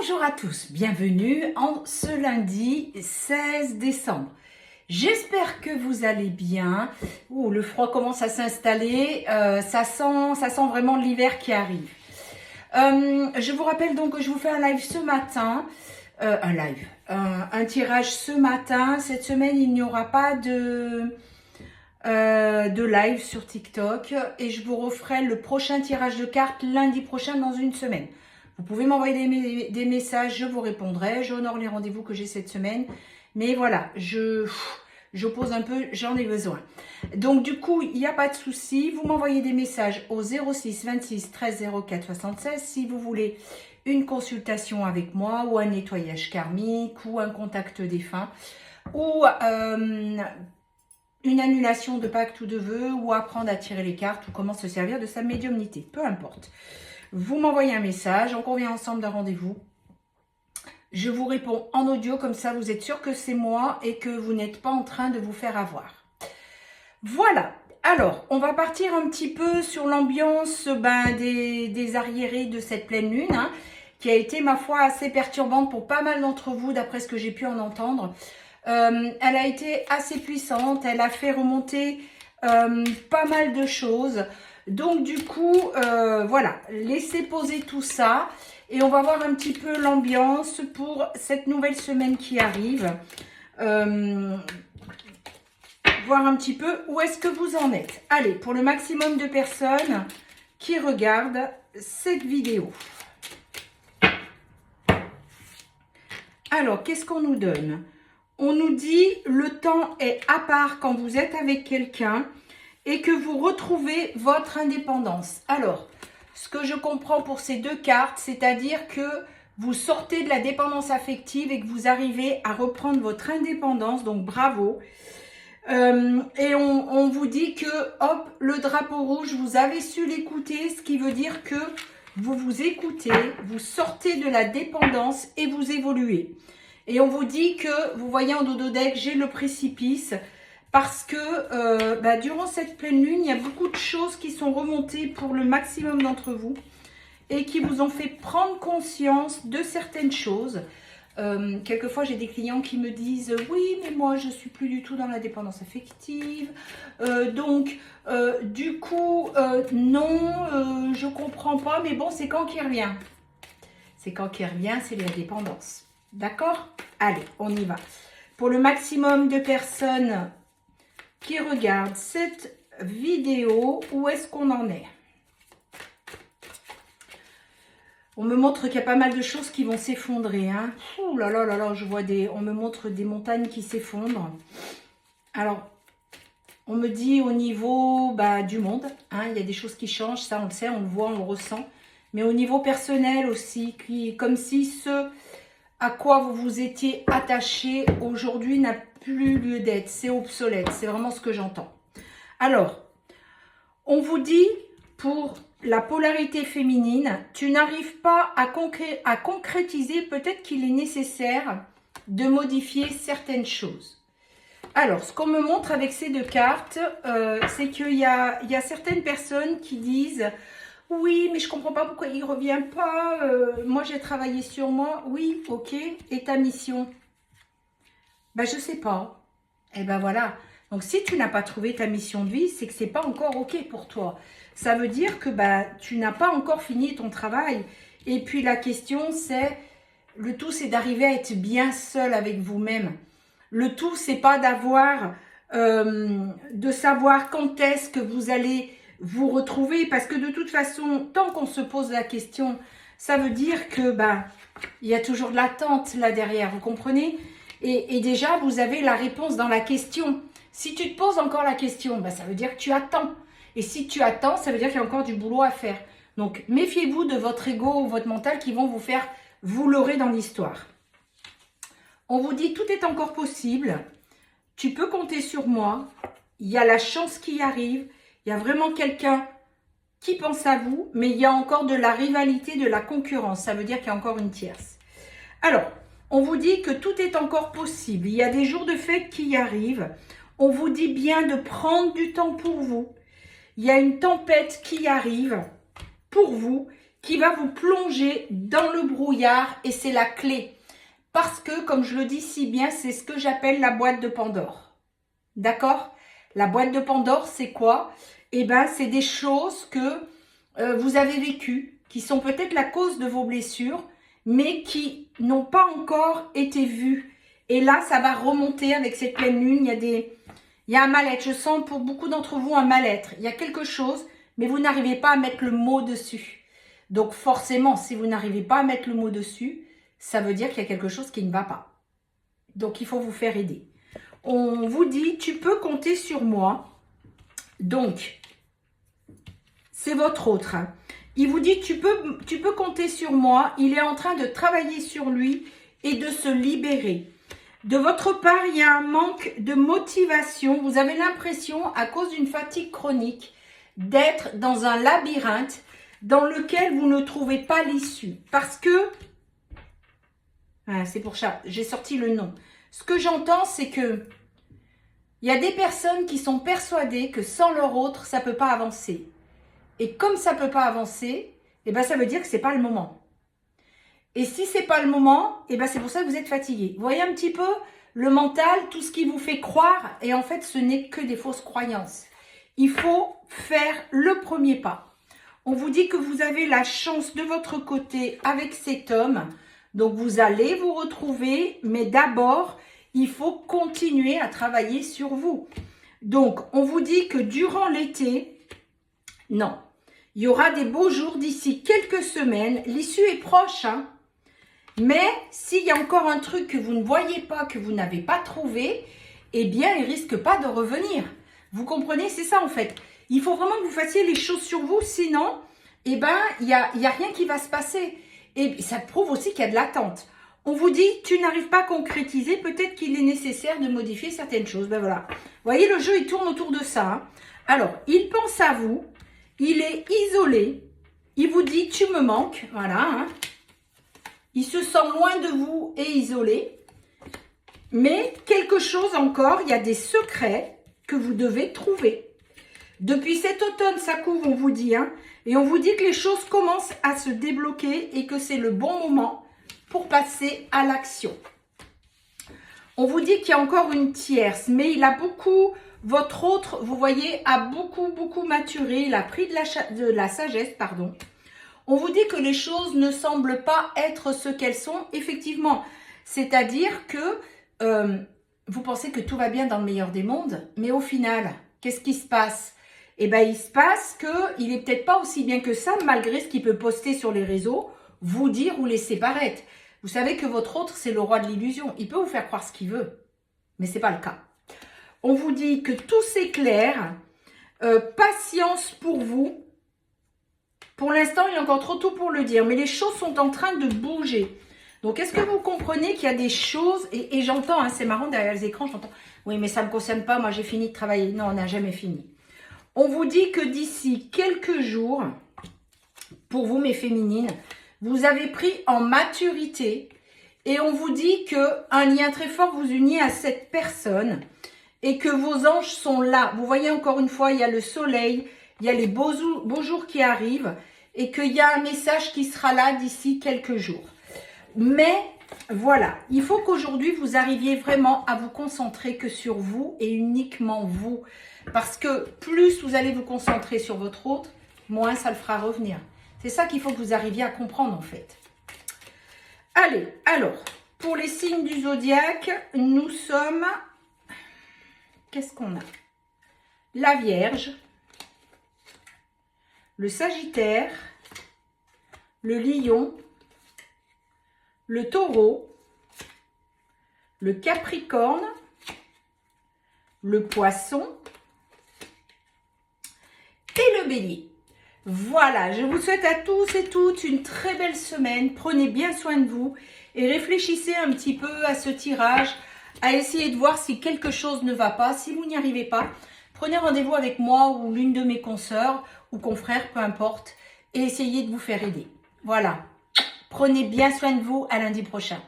Bonjour à tous, bienvenue en ce lundi 16 décembre. J'espère que vous allez bien. Ouh, le froid commence à s'installer, ça sent vraiment l'hiver qui arrive. Je vous rappelle donc que je vous fais un live ce matin, un tirage ce matin. Cette semaine, il n'y aura pas de live sur TikTok et je vous referai le prochain tirage de cartes lundi prochain dans une semaine. Vous pouvez m'envoyer des messages, je vous répondrai. J'honore les rendez-vous que j'ai cette semaine. Mais voilà, j'oppose un peu, j'en ai besoin. Donc du coup, il n'y a pas de souci. Vous m'envoyez des messages au 06 26 13 04 76 si vous voulez une consultation avec moi ou un nettoyage karmique ou un contact défunt ou une annulation de pacte ou de vœux ou apprendre à tirer les cartes ou comment se servir de sa médiumnité. Peu importe. Vous m'envoyez un message, on convient ensemble d'un rendez-vous. Je vous réponds en audio, comme ça vous êtes sûr que c'est moi et que vous n'êtes pas en train de vous faire avoir. Voilà, alors on va partir un petit peu sur l'ambiance des arriérés de cette pleine lune, hein, qui a été ma foi assez perturbante pour pas mal d'entre vous d'après ce que j'ai pu en entendre. Elle a été assez puissante, elle a fait remonter pas mal de choses. Donc du coup, voilà, laissez poser tout ça et on va voir un petit peu l'ambiance pour cette nouvelle semaine qui arrive. Voir un petit peu où est-ce que vous en êtes. Allez, pour le maximum de personnes qui regardent cette vidéo. Alors, qu'est-ce qu'on nous donne? On nous dit le temps est à part quand vous êtes avec quelqu'un et que vous retrouvez votre indépendance. Alors, ce que je comprends pour ces deux cartes, c'est-à-dire que vous sortez de la dépendance affective et que vous arrivez à reprendre votre indépendance, donc bravo. Et on vous dit que, hop, le drapeau rouge, vous avez su l'écouter, ce qui veut dire que vous vous écoutez, vous sortez de la dépendance et vous évoluez. Et on vous dit que, vous voyez en dos de deck, j'ai le précipice, parce que durant cette pleine lune, il y a beaucoup de choses qui sont remontées pour le maximum d'entre vous et qui vous ont fait prendre conscience de certaines choses. Quelquefois, j'ai des clients qui me disent « Oui, mais moi, je ne suis plus du tout dans la dépendance affective. Du coup, non, je ne comprends pas. Mais bon, c'est quand qu'il revient ?» C'est quand qu'il revient, c'est la dépendance. D'accord? Allez, on y va. Pour le maximum de personnes qui regardent cette vidéo, où est-ce qu'on en est? On me montre qu'il y a pas mal de choses qui vont s'effondrer. Hein. Ouh là là là là, je vois on me montre des montagnes qui s'effondrent. Alors, on me dit au niveau du monde, hein, il y a des choses qui changent, ça on le sait, on le voit, on le ressent. Mais au niveau personnel aussi, comme si ce à quoi vous vous étiez attaché aujourd'hui n'a plus lieu d'être, c'est obsolète, c'est vraiment ce que j'entends. Alors, on vous dit pour la polarité féminine, tu n'arrives pas à concrétiser, peut-être qu'il est nécessaire de modifier certaines choses. Alors, ce qu'on me montre avec ces deux cartes, c'est qu'il y a certaines personnes qui disent « Oui, mais je ne comprends pas pourquoi il ne revient pas. Moi, j'ai travaillé sur moi. » Oui, ok. Et ta mission? Je ne sais pas. Et ben voilà. Donc, si tu n'as pas trouvé ta mission de vie, c'est que ce n'est pas encore ok pour toi. Ça veut dire que tu n'as pas encore fini ton travail. Et puis, la question, c'est, le tout, c'est d'arriver à être bien seul avec vous-même. Le tout, c'est pas d'avoir, de savoir quand est-ce que vous allez vous retrouver. Parce que de toute façon, tant qu'on se pose la question, ça veut dire que, il y a toujours de l'attente là derrière, vous comprenez? Et déjà, vous avez la réponse dans la question. Si tu te poses encore la question, ça veut dire que tu attends. Et si tu attends, ça veut dire qu'il y a encore du boulot à faire. Donc, méfiez-vous de votre ego ou votre mental qui vont vous faire vous leurrer dans l'histoire. On vous dit, tout est encore possible. Tu peux compter sur moi. Il y a la chance qui arrive. Il y a vraiment quelqu'un qui pense à vous. Mais il y a encore de la rivalité, de la concurrence. Ça veut dire qu'il y a encore une tierce. Alors, on vous dit que tout est encore possible. Il y a des jours de fête qui arrivent. On vous dit bien de prendre du temps pour vous. Il y a une tempête qui arrive pour vous, qui va vous plonger dans le brouillard et c'est la clé. Parce que, comme je le dis si bien, c'est ce que j'appelle la boîte de Pandore. D'accord? La boîte de Pandore, c'est quoi? Eh bien, c'est des choses que vous avez vécues, qui sont peut-être la cause de vos blessures, mais qui n'ont pas encore été vues. Et là, ça va remonter avec cette pleine lune. Il y a un mal-être. Je sens pour beaucoup d'entre vous un mal-être. Il y a quelque chose, mais vous n'arrivez pas à mettre le mot dessus. Donc forcément, si vous n'arrivez pas à mettre le mot dessus, ça veut dire qu'il y a quelque chose qui ne va pas. Donc il faut vous faire aider. On vous dit, tu peux compter sur moi. Donc, c'est votre autre. Hein. Il vous dit, tu peux compter sur moi. Il est en train de travailler sur lui et de se libérer. De votre part, il y a un manque de motivation. Vous avez l'impression, à cause d'une fatigue chronique, d'être dans un labyrinthe dans lequel vous ne trouvez pas l'issue. Parce que, c'est pour ça, j'ai sorti le nom. Ce que j'entends, c'est que il y a des personnes qui sont persuadées que sans leur autre, ça ne peut pas avancer. Et comme ça ne peut pas avancer, eh ben, ça veut dire que ce n'est pas le moment. Et si ce n'est pas le moment, eh ben, c'est pour ça que vous êtes fatigué. Vous voyez un petit peu le mental, tout ce qui vous fait croire, et en fait, ce n'est que des fausses croyances. Il faut faire le premier pas. On vous dit que vous avez la chance de votre côté avec cet homme. Donc, vous allez vous retrouver, mais d'abord, il faut continuer à travailler sur vous. Donc, on vous dit que durant l'été, non, il y aura des beaux jours d'ici quelques semaines. L'issue est proche, hein. Mais s'il y a encore un truc que vous ne voyez pas, que vous n'avez pas trouvé, eh bien, il ne risque pas de revenir. Vous comprenez? C'est ça, en fait. Il faut vraiment que vous fassiez les choses sur vous, sinon, eh ben, il y a rien qui va se passer. Et ça prouve aussi qu'il y a de l'attente. On vous dit, tu n'arrives pas à concrétiser, peut-être qu'il est nécessaire de modifier certaines choses. Ben voilà. Vous voyez, le jeu, il tourne autour de ça. Hein. Alors, il pense à vous, il est isolé, il vous dit, tu me manques, voilà. Hein. Il se sent loin de vous et isolé. Mais quelque chose encore, il y a des secrets que vous devez trouver. Depuis cet automne, ça couvre, on vous dit, hein, et on vous dit que les choses commencent à se débloquer et que c'est le bon moment pour passer à l'action. On vous dit qu'il y a encore une tierce, mais il a beaucoup, votre autre, vous voyez, a beaucoup maturé, il a pris de la sagesse, pardon. On vous dit que les choses ne semblent pas être ce qu'elles sont, effectivement. C'est-à-dire que vous pensez que tout va bien dans le meilleur des mondes, mais au final, qu'est-ce qui se passe? Eh bien, il se passe qu'il n'est peut-être pas aussi bien que ça, malgré ce qu'il peut poster sur les réseaux, vous dire ou laisser paraître. Vous savez que votre autre, c'est le roi de l'illusion. Il peut vous faire croire ce qu'il veut, mais ce n'est pas le cas. On vous dit que tout s'éclaire, patience pour vous. Pour l'instant, il est encore trop tôt pour le dire, mais les choses sont en train de bouger. Donc, est-ce que vous comprenez qu'il y a des choses, et j'entends, hein, c'est marrant, derrière les écrans, j'entends, oui, mais ça ne me concerne pas, moi j'ai fini de travailler. Non, on n'a jamais fini. On vous dit que d'ici quelques jours, pour vous, mes féminines, vous avez pris en maturité et on vous dit qu'un lien très fort vous unit à cette personne et que vos anges sont là. Vous voyez encore une fois, il y a le soleil, il y a les beaux jours qui arrivent et qu'il y a un message qui sera là d'ici quelques jours. Mais voilà, il faut qu'aujourd'hui, vous arriviez vraiment à vous concentrer que sur vous et uniquement vous. Parce que plus vous allez vous concentrer sur votre autre, moins ça le fera revenir. C'est ça qu'il faut que vous arriviez à comprendre en fait. Allez, alors, pour les signes du zodiaque, nous sommes... Qu'est-ce qu'on a? La Vierge, le Sagittaire, le Lion, le Taureau, le Capricorne, le Poisson et le Bélier. Voilà, je vous souhaite à tous et toutes une très belle semaine. Prenez bien soin de vous et réfléchissez un petit peu à ce tirage, à essayer de voir si quelque chose ne va pas. Si vous n'y arrivez pas, prenez rendez-vous avec moi ou l'une de mes consoeurs ou confrères, peu importe, et essayez de vous faire aider. Voilà, prenez bien soin de vous, à lundi prochain.